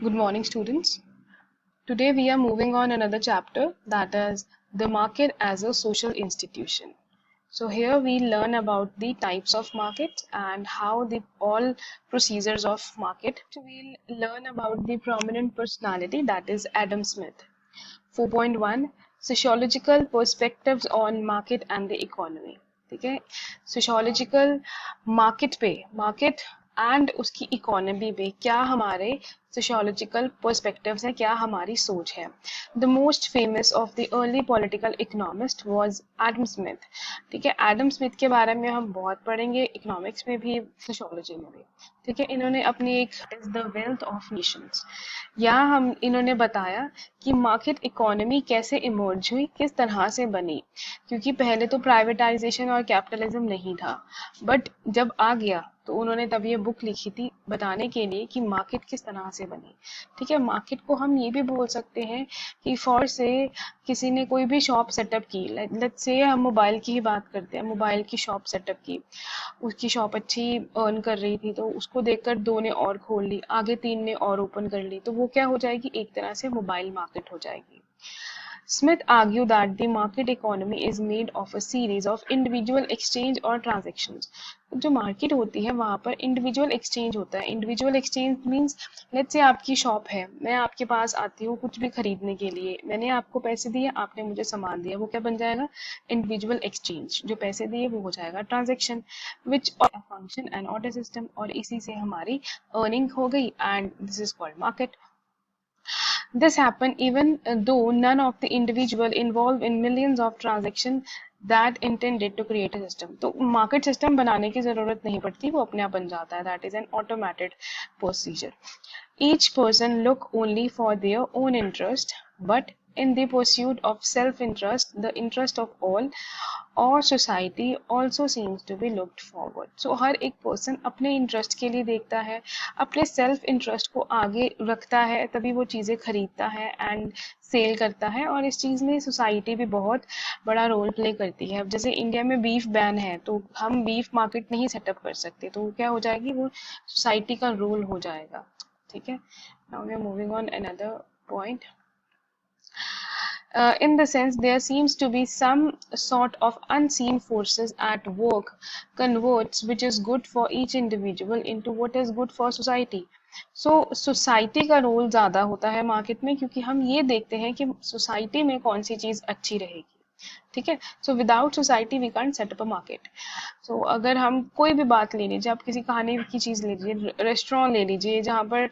Good morning, students. Today we are moving on another chapter, that is the market as a social institution. So here we learn about the types of market and how the all procedures of market. We'll learn about the prominent personality, that is Adam Smith. 4.1 Sociological perspectives on market and the economy. ठीक है, sociological market and उसकी economy पे क्या हमारे sociological perspectives है, क्या हमारी सोच है. The most famous of the early political economist was Adam Smith. ठीक है, एडम स्मिथ के बारे में हम बहुत पढ़ेंगे, इकोनॉमिक्स में भी, सोशियोलॉजी में भी. ठीक है, इन्होंने अपनी एक is the wealth of Nations, यहाँ हम इन्होंने बताया कि मार्केट इकोनॉमी कैसे इमर्ज हुई, किस तरह से बनी. क्योंकि पहले तो प्राइवेटाइजेशन और कैपिटलिज्म नहीं था, बट जब आ गया तो उन्होंने तब ये बुक लिखी थी बताने के लिए कि मार्केट किस तरह से बनी. ठीक है, मार्केट को हम ये भी बोल सकते हैं कि फॉर से किसी ने कोई भी शॉप सेटअप की, लेट्स से हम मोबाइल की ही बात करते हैं, मोबाइल की शॉप सेटअप की, उसकी शॉप अच्छी अर्न कर रही थी तो उसको देखकर दो ने और खोल ली, आगे तीन ने और ओपन कर ली, तो वो क्या हो जाएगी, एक तरह से मोबाइल मार्केट हो जाएगी. Smith argued that the market economy is made of a series of individual exchange or transactions. जो मार्केट होती है वहाँ पर इंडिविजुअल एक्सचेंज होता है. Individual exchange means let's say आपकी शॉप है, मैं आपके पास आती हूँ कुछ भी खरीदने के लिए, मैंने आपको पैसे दिए, आपने मुझे सामान दिया, वो क्या बन जाएगा, इंडिविजुअल एक्सचेंज. जो पैसे दिए वो हो जाएगा transaction, which function and order system, और इसी से हमारी अर्निंग हो गई and this is called market. This happened even though none of the individual involved in millions of transactions that intended to create a system. तो market system बनाने की जरूरत नहीं पड़ती, वो अपने आप बन जाता है. That is an automated procedure. Each person look only for their own interest, but in the pursuit of self-interest, the interest of all or society also seems to be looked forward. So हर एक person अपने interest के लिए देखता है, अपने self interest को आगे रखता है, तभी वो चीज़ें खरीदता है एंड सेल करता है. और इस चीज़ में सोसाइटी भी बहुत बड़ा रोल प्ले करती है. अब जैसे इंडिया में बीफ बैन है तो हम बीफ मार्केट नहीं सेटअप कर सकते, तो क्या हो जाएगी, वो सोसाइटी का रोल हो जाएगा. ठीक है, now we are moving on another point. In the sense there seems to be some sort of unseen forces at work converts which is good for each individual into what is good for society. So society का role ज़्यादा होता है market में, क्योंकि हम ये देखते हैं कि सोसाइटी में कौन सी चीज़ अच्छी रहेगी. ठीक है, so without society we can't set up a market. So अगर हम कोई भी बात ले लीजिए, आप किसी खाने की चीज़ ले लीजिए, रेस्टोरेंट ले लीजिए, जहाँ पर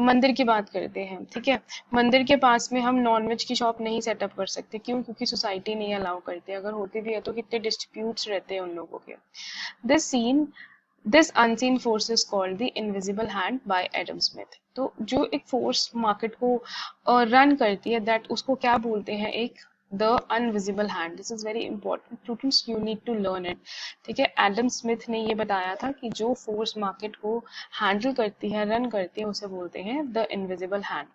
मंदिर की बात करते हैं. ठीक है, मंदिर के पास में हम नॉनवेज की शॉप नहीं सेटअप कर सकते. क्यों? क्योंकि सोसाइटी नहीं अलाउ करती. अगर होती भी है तो कितने डिस्प्यूट्स रहते हैं उन लोगों के. This unseen force is called the invisible hand bye Adam Smith. तो जो एक फोर्स मार्केट को रन करती है, दैट उसको क्या बोलते हैं, एक the invisible hand. This is very important students, you need to learn it. ठीक है, एडम स्मिथ ने ये बताया था कि जो फोर्स मार्केट को हैंडल करती है, रन करती है, उसे बोलते हैं the invisible hand.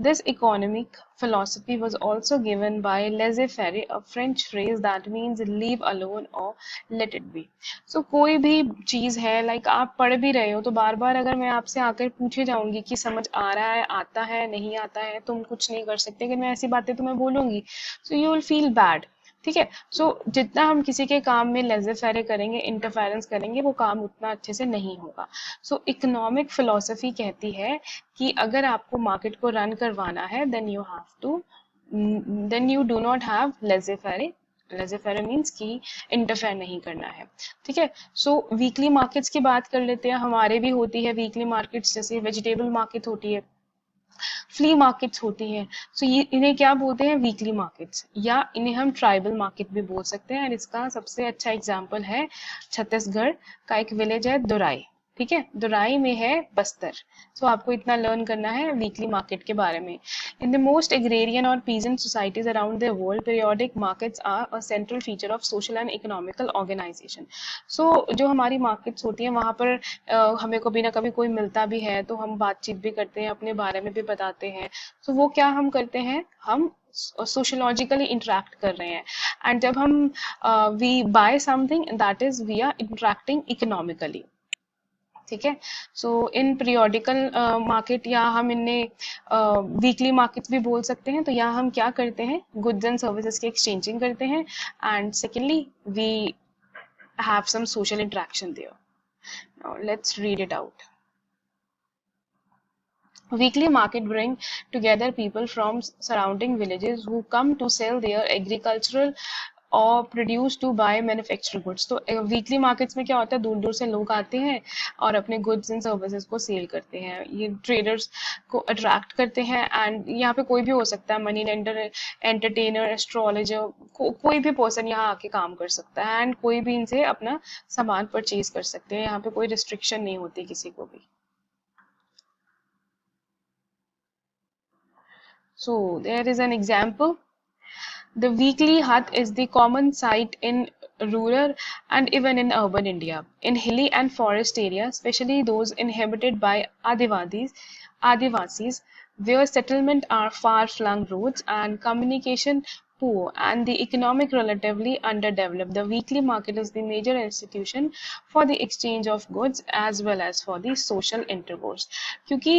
This economic philosophy was also given by laissez-faire, a French phrase that means leave alone or let it be. So कोई भी चीज़ है, like आप पढ़ भी रहे हो तो बार बार अगर मैं आपसे आकर पूछे जाऊंगी कि समझ आ रहा है, आता है, नहीं आता है, तुम कुछ नहीं कर सकते, अगर मैं ऐसी बातें तुम्हें बोलूंगी, so you will feel bad. ठीक है, सो जितना हम किसी के काम में लेज़े फेरे करेंगे, इंटरफेरेंस करेंगे, वो काम उतना अच्छे से नहीं होगा. सो इकोनॉमिक फिलॉसफी कहती है कि अगर आपको मार्केट को रन करवाना है, then you do not have laissez faire. Laissez फेरे मीन्स कि इंटरफेयर नहीं करना है. ठीक है, सो वीकली मार्केट्स की बात कर लेते हैं. हमारे भी होती है वीकली मार्केट्स, जैसे वेजिटेबल मार्केट होती है, फ्ली मार्केट्स होती हैं. सो ये इन्हें क्या बोलते हैं, वीकली मार्केट्स, या इन्हें हम ट्राइबल मार्केट भी बोल सकते हैं. और इसका सबसे अच्छा एग्जांपल है छत्तीसगढ़ का एक विलेज है दुराई. ठीक है, दुराई में है बस्तर. सो आपको इतना लर्न करना है वीकली मार्केट के बारे में. इन द मोस्ट एग्रेरियन और peasant societies around the world, periodic markets are a central feature of social and economical organization. So जो हमारी मार्केट्स होती हैं वहाँ पर हमें कभी ना कभी कोई मिलता भी है तो हम बातचीत भी करते हैं, अपने बारे में भी बताते हैं. तो वो क्या हम करते हैं, हम सोशोलॉजिकली इंटरेक्ट कर रहे हैं. एंड जब हम we buy something, that is we are interacting economically. ठीक है। सो इन पीरियोडिकल मार्केट या हम इन्हें वीकली मार्केट्स भी बोल सकते हैं। तो यहाँ हम क्या करते हैं, गुड्स एंड सर्विसेज की एक्सचेंजिंग करते हैं, and secondly we have some social interaction there. Now let's read it out. Weekly market bring together people from surrounding villages who come to sell their agricultural और produce to buy manufacture goods. तो weekly markets में क्या होता है, दूर दूर से लोग आते हैं और अपने गुड्स एंड सर्विसेज को सेल करते हैं। ये ट्रेडर्स को अट्रैक्ट करते हैं, एंड यहाँ पे कोई भी हो सकता है, मनी लेंडर, एंटरटेनर, एस्ट्रोलॉजर, कोई भी पर्सन यहाँ आके काम कर सकता है, एंड कोई भी इनसे अपना सामान परचेज कर सकते हैं। यहाँ पे कोई रिस्ट्रिक्शन नहीं होती किसी को भी। So there is an example. The weekly hut is the common sight in rural and even in urban India. In hilly and forest areas, especially those inhabited by Adivasis, where settlement are far-flung roads and communication poor and the economic relatively underdeveloped, the weekly market is the major institution for the exchange of goods as well as for the social intercourse. क्योंकि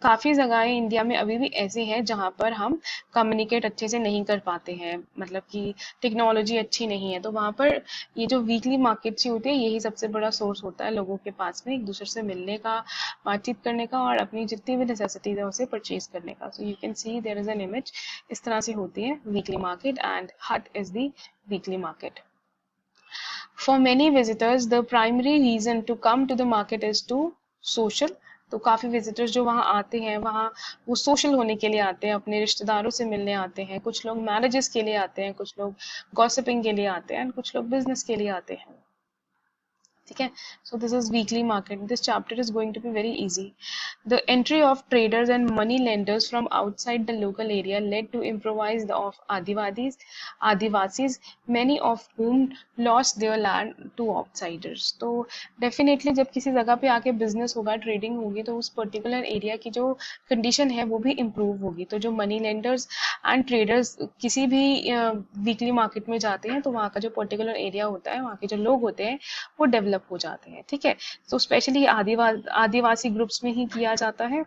काफ़ी जगहें India में अभी भी ऐसी हैं जहाँ पर हम कम्युनिकेट अच्छे से नहीं कर पाते हैं, मतलब कि टेक्नोलॉजी अच्छी नहीं है, तो वहाँ पर ये जो वीकली मार्केट्स होती है यही सबसे बड़ा सोर्स होता है लोगों के पास में एक दूसरे से मिलने का, बातचीत करने का और अपनी जितनी भी नेसेसिटीज है उसे परचेज करने का। So you can see there is an image, इस तरह से होती है weekly market, and what is the weekly market. For many visitors, the primary reason to come to the market is to social. तो काफ़ी visitors जो वहाँ आते हैं, वहाँ वो सोशल होने के लिए आते हैं, अपने रिश्तेदारों से मिलने आते हैं, कुछ लोग मैरिजेस के लिए आते हैं, कुछ लोग गॉसिपिंग के लिए आते हैं, कुछ लोग बिजनेस के लिए आते हैं। ठीक है। So this is weekly market. This chapter is going to be very easy. The entry of traders and money lenders from outside the local area led to improvised of Adivasis, many of whom lost their land to outsiders. तो definitely जब किसी जगह पे आके business होगा, trading होगी, तो उस particular area की जो condition है वो भी improve होगी। तो जो money lenders and traders किसी भी weekly market में जाते हैं तो वहाँ का जो particular area होता है, वहाँ के जो लोग होते हैं वो डेवलप हो जाते हैं। ठीक है। तो स्पेशली आदिवासी ग्रुप्स में ही किया जाता है।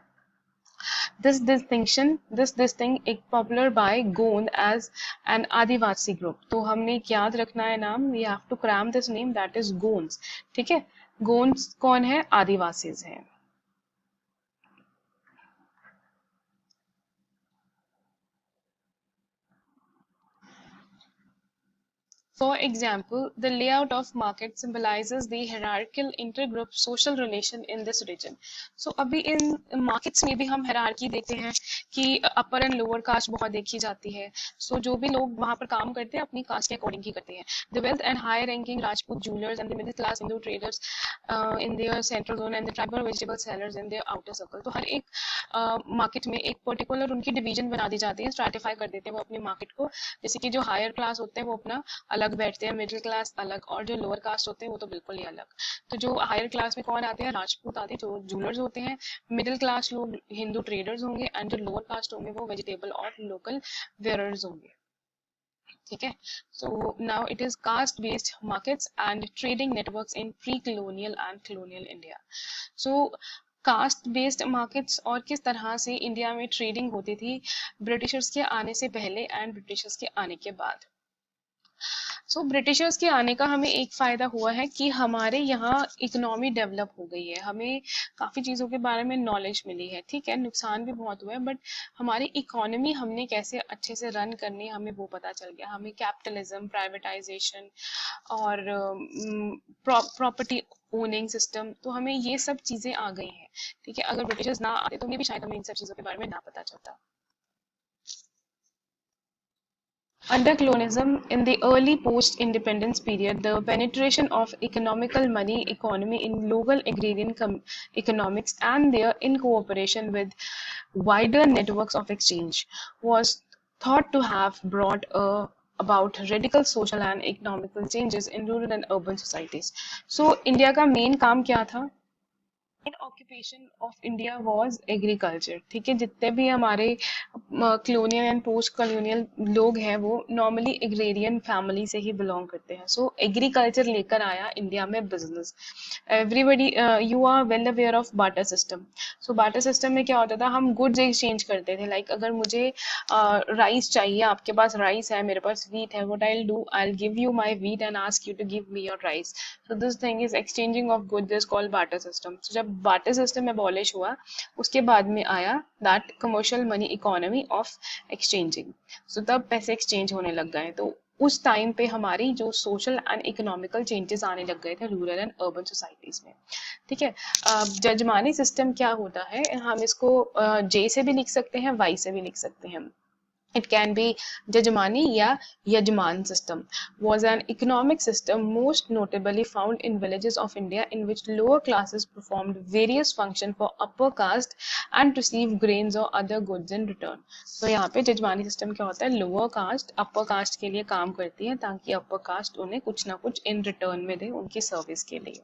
this thing एक popular by Gond as an Adivasi group. तो हमने याद रखना है नाम, we have to cram this name, that is Gonds. ठीक है। गोंड्स कौन है, आदिवासीज हैं। For example, the layout of market symbolizes the hierarchical intergroup social relation in this region. So अभी इन markets में भी हम hierarchy देखते हैं कि upper and lower caste बहुत देखी जाती है। So जो भी लोग वहाँ पर काम करते हैं अपनी caste के according ही करते हैं। The wealth and high ranking Rajput jewelers and the middle class Hindu traders in their central zone and the tribal vegetable sellers in their outer circle. तो हर एक market में एक particular उनकी division बना दी जाती है, stratify कर देते हैं वो अपनी market को। जैसे कि जो higher class होते हैं वो अपना अलग बैठते हैं, मिडिल क्लास अलग, और जो लोअर कास्ट होते हैं वो तो बिल्कुल ही अलग। तो जो हायर क्लास में कौन आते हैं, राजपूत आते हैं, जो जूलर्स होते हैं। मिडिल क्लास लोग हिंदू ट्रेडर्स होंगे, एंड जो लोअर कास्ट होंगे वो वेजिटेबल और लोकल वेयरर्स होंगे। ठीक है। So now it is caste based markets and trading networks in pre colonial and colonial India. So caste based markets और किस तरह से इंडिया में ट्रेडिंग होती थी ब्रिटिशर्स के आने से पहले एंड ब्रिटिशर्स के आने के बाद। सो ब्रिटिशर्स के आने का हमें एक फ़ायदा हुआ है कि हमारे यहाँ इकोनॉमी डेवलप हो गई है, हमें काफ़ी चीज़ों के बारे में नॉलेज मिली है। ठीक है, नुकसान भी बहुत हुआ है, बट हमारी इकोनॉमी हमने कैसे अच्छे से रन करनी है हमें वो पता चल गया। हमें कैपिटलिज्म, प्राइवेटाइजेशन और प्रॉपर्टी ओनिंग सिस्टम, तो हमें ये सब चीज़ें आ गई हैं। ठीक है, अगर ब्रिटिशर्स ना आते तो मे भी शायद हमें इन सब चीज़ों के बारे में ना पता चलता। Under colonialism, in the early post-independence period, the penetration of economical money economy in local agrarian economics and their incorporation with wider networks of exchange was thought to have brought about radical social and economical changes in rural and urban societies. So, India का main काम क्या था? Main occupation of India was agriculture. ठीक है, जितने भी हमारे colonial and post colonial लोग हैं वो नॉर्मली एग्रेरियन फैमिली से ही बिलोंग करते हैं। सो एग्रीकल्चर लेकर आया इंडिया में business. Everybody, you are well aware of barter system. So barter system में क्या होता था, हम गुड्स एक्सचेंज करते थे। लाइक अगर मुझे राइस चाहिए, आपके पास राइस है, मेरे पास व्हीट है, what I do, I give you my wheat and ask you to give me your rice. So this thing is exchanging of goods is called barter system. So जब barter system abolish हुआ, उसके बाद में आया that commercial money economy of exchanging. So तब पैसे exchange होने लग गए। तो उस टाइम पे हमारी जो सोशल एंड इकोनॉमिकल चेंजेस आने लग गए थे रूरल एंड अर्बन सोसाइटीज में। ठीक है, जजमानी सिस्टम क्या होता है, हम इसको जे से भी लिख सकते हैं, वाई से भी लिख सकते हैं। It can be Jajmani या Yajman system was an economic system most notably found in villages of India in which lower classes performed various functions for upper caste and received grains or other goods in return. तो यहाँ पे जजमानी system क्या होता है, lower caste upper caste के लिए काम करती है ताकि अपर कास्ट उन्हें कुछ ना कुछ इन रिटर्न में दे उनकी सर्विस के लिए।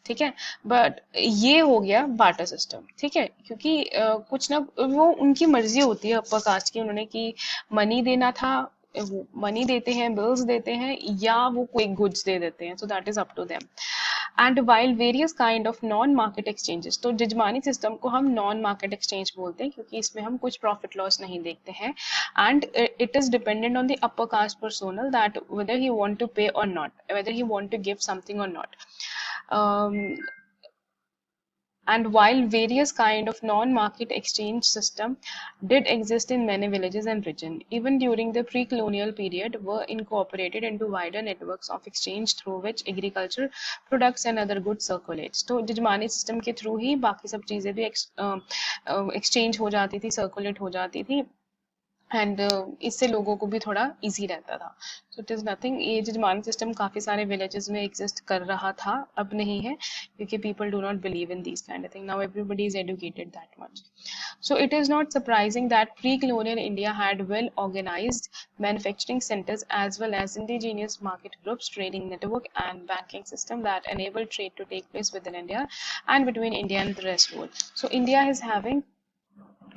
ठीक है, बट ये हो गया बार्टर सिस्टम। ठीक है, क्योंकि कुछ ना वो उनकी मर्जी होती है अपर कास्ट की, उन्होंने की मनी देना था, वो मनी देते हैं, बिल्स देते हैं, या वो कोई गुड्स दे देते हैं। So that is up to them. And while various kind of non market exchanges, तो जजमानी सिस्टम को हम नॉन मार्केट एक्सचेंज बोलते हैं क्योंकि इसमें हम कुछ प्रॉफिट लॉस नहीं देखते हैं। And it is dependent on the upper caste personal that whether he want to pay or not, whether he want to give something or not. And while various kind of non-market exchange system did exist in many villages and regions, even during the pre-colonial period were incorporated into wider networks of exchange through which agriculture products and other goods circulates. तो jajmani system के through ही बाकी सब चीजें भी exchange हो जाती थी, circulate हो जाती थी, एंड इससे लोगों को भी थोड़ा इजी रहता था। सो इट इज नथिंग, ये जजमान सिस्टम काफी सारे विलेजेस में एग्जिस्ट कर रहा था, अब नहीं है क्योंकि people do not believe in this kind of thing, now everybody is educated that much. So it is not surprising that pre-colonial India had well-organized manufacturing centers as well as indigenous market groups, trading network and banking system that enabled trade to take place within India and between India and the rest world. So India is having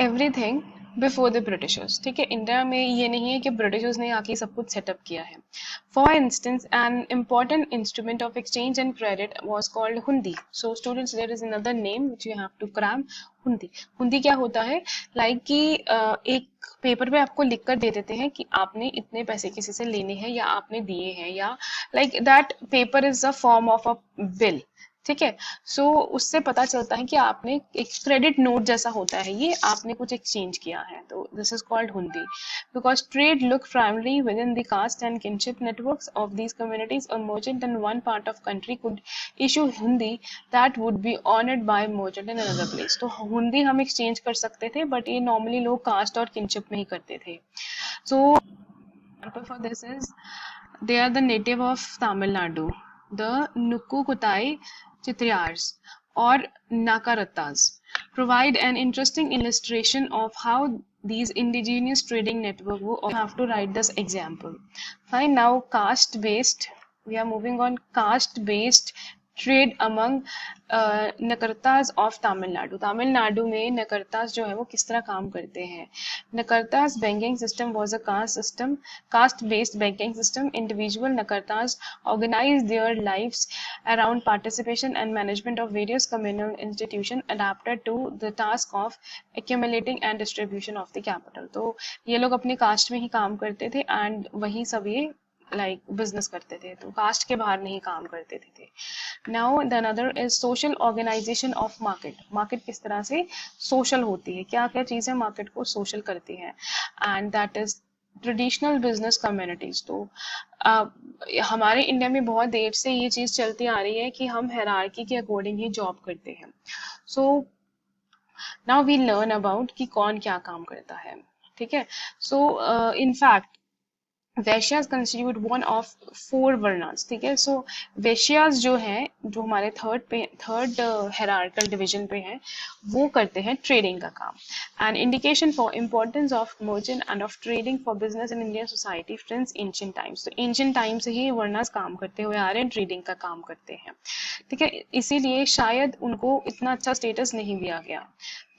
everything before the Britishers. ठीक है, India में ये नहीं है कि Britishers ने आके सब कुछ सेटअप किया है। For instance an important instrument of exchange and credit was called hundi. So students, there is another name which you have to cram, hundi. Hundi क्या होता है, लाइक कि एक पेपर पे आपको लिख कर दे देते हैं कि आपने इतने पैसे किसी से लेने हैं या आपने दिए हैं, या like that paper is a form of a bill. ठीक है, सो उससे पता चलता है कि आपने एक क्रेडिट नोट जैसा होता है, ये आपने कुछ एक्सचेंज किया है, तो this is called hundi. Because trade look primary within the caste and kinship networks of these communities, a merchant in one part of country could issue hundi that would be honoured by merchant in another place. तो हुंडी हम exchange कर सकते थे, but ये normally लोग cast और kinship में ही करते थे। सो for this is, they are the native of Tamil Nadu, the Nukkukutai Chitriyars or Nakarattas provide an interesting illustration of how these indigenous trading network work. You have to write this example. Fine, now caste based, we are moving on, caste based trade among Nakarattars of Tamil Nadu. Tamil Nadu में नकरताज जो है वो किस तरह काम करते हैं। Nakarattars banking system was a caste based banking system. Individual Nakarattars organize their lives around participation and management of various communal institution adapted to the task of accumulating and distribution of the capital. तो ये लोग अपने cast में ही काम करते थे and वही सब ये लाइक बिजनेस करते थे, तो कास्ट के बाहर नहीं काम करते थे। Now the another is social organization of market. Market किस तरह से सोशल होती है, क्या क्या चीजें मार्केट को सोशल करती है, and that is traditional business communities. तो हमारे इंडिया में बहुत देर से ये चीज चलती आ रही है कि हम हायरार्की के अकॉर्डिंग ही जॉब करते हैं। So now we learn about कि कौन क्या काम करता है। ठीक है, so in fact Vaishyas constitute one of 4 varnas, ठीक है। सो वैश्याज जो हैं, जो हमारे थर्ड हेरार्कल डिवीजन पे हैं, वो करते हैं ट्रेडिंग का काम। And indication for importance of merchant end of trading for business in Indian society friends ancient times. तो एंशिएंट टाइम से ही वर्णास काम करते हुए आ रहे हैं, ट्रेडिंग का काम करते हैं, ठीक है। इसीलिए शायद उनको इतना अच्छा स्टेटस नहीं दिया गया,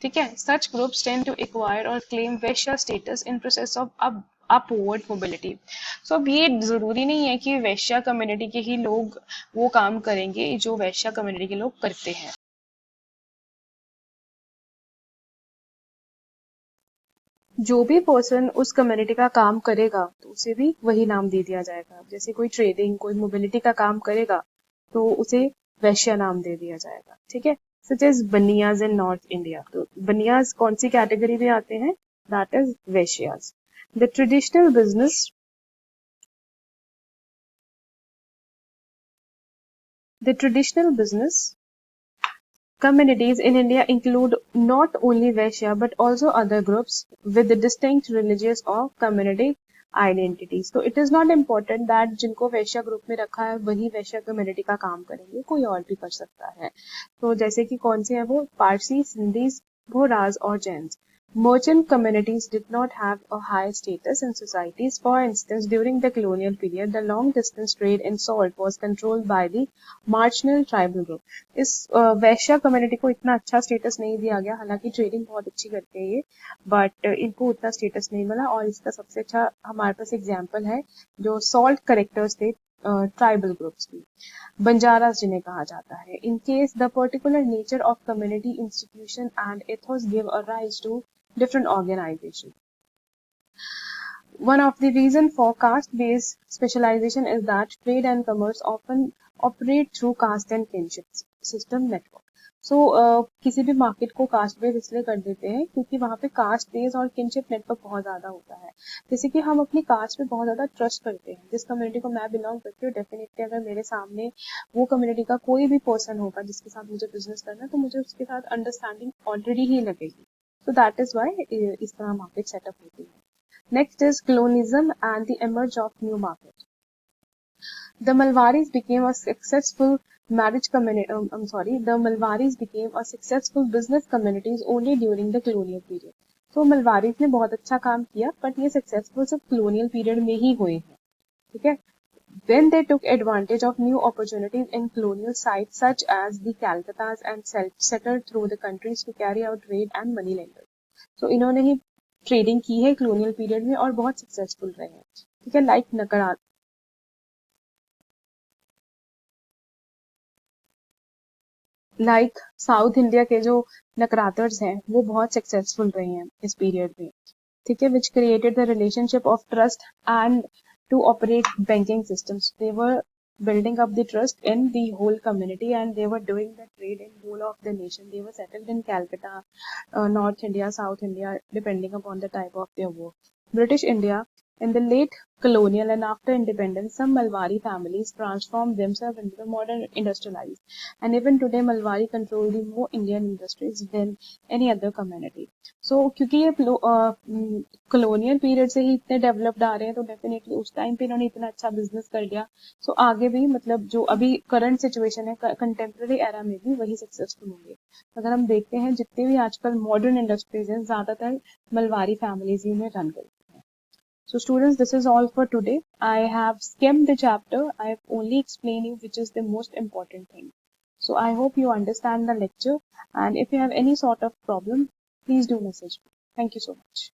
ठीक है। Such groups tend to acquire और claim Vaishya status in process of upward mobility. So अब ये जरूरी नहीं है कि वैश्या कम्युनिटी के ही लोग वो काम करेंगे जो वैश्या कम्युनिटी के लोग करते हैं। जो भी पर्सन उस कम्युनिटी का काम करेगा तो उसे भी वही नाम दे दिया जाएगा। जैसे कोई ट्रेडिंग, कोई मोबिलिटी का काम करेगा तो उसे वैश्या नाम दे दिया जाएगा, ठीक है। सच एज बनियाज इन नॉर्थ इंडिया, तो बनियाज कौन सी कैटेगरी में आते हैं? That is Vaishyas. The traditional business The traditional business communities in India include not only Vaishya but also other groups with distinct religious or community identities. So it is not important that जिनको वैश्या group में रखा है वही वैश्या community का काम करेंगे, कोई और भी कर सकता है। तो जैसे कि कौन से हैं वो? पारसी, सिंधी, भोराज और Jains. Merchant communities did not have a high status in societies. For instance, during the colonial period, the long-distance trade in salt was controlled by the marginal tribal group. इस वैश्या कम्युनिटी को इतना अच्छा स्टेटस नहीं दिया गया, हालांकि ट्रेडिंग बहुत अच्छी करते हैं ये, बट इनको उतना स्टेटस नहीं मिला। और इसका सबसे अच्छा हमारे पास एग्जाम्पल है जो सॉल्ट कलेक्टर्स थे ट्राइबल ग्रुप्स की, बंजारास जिन्हें कहा जाता है। In case the particular nature of community institution and ethos give a rise to different organization. One of the reason for caste-based specialization is that trade and commerce often operate through caste and kinship system network. So किसी भी market को caste base इसलिए कर देते हैं क्योंकि वहाँ पे कास्ट बेस और किनशिप नेटवर्क बहुत ज्यादा होता है। जैसे कि हम अपनी कास्ट पे बहुत ज्यादा ट्रस्ट करते हैं। जिस कम्युनिटी को मैं बिलोंग करती हूँ, डेफिनेटली अगर मेरे सामने वो कम्युनिटी का कोई भी पर्सन होगा जिसके साथ मुझे बिजनेस करना है तो मुझे उसके साथ अंडरस्टैंडिंग ऑलरेडी ही लगेगी। So that is why इस तरह मार्केट सेटअप होती है। Next is colonialism and the emerge of new market. The Malwaris became a successful marriage community. The Malwaris became a successful business communities only during the colonial period. So Malwaris ने बहुत अच्छा काम किया, but ये successful सिर्फ colonial period में ही हुए हैं, ठीक है। Then they took advantage of new opportunities in colonial sites such as the Calcuttas and settled through the countries to carry out trade and money lenders. So इन्होंने ही trading की है colonial period में और बहुत सक्सेसफुल रहे हैं, ठीक है। लाइक नकड़ा, लाइक साउथ इंडिया के जो नकरातर्स हैं वो बहुत सक्सेसफुल रहे हैं इस पीरियड में, ठीक है। Which created the relationship of trust and to operate banking systems. They were building up the trust in the whole community and they were doing the trade in whole of the nation. They were settled in Calcutta, North India, South India, depending upon the type of their work. British India, in the late colonial and after independence, some Malwari families transformed themselves into the modern industrialized. And even today, Malwari control the more Indian industries than any other community. So, क्योंकि ये colonial period से ही इतने developed आ रहे हैं तो definitely उस time पे इन्होंने इतना अच्छा business कर लिया। So आगे भी मतलब जो अभी current situation है contemporary era में भी वही successful होंगे। अगर हम देखते हैं जितने भी आजकल modern industries हैं ज्यादातर मलवारी families ही में run करती हैं। So students, this is all for today. I have skimmed the chapter. I have only explained you which is the most important thing. So I hope you understand the lecture, and if you have any sort of problem, please do message me. Thank you so much.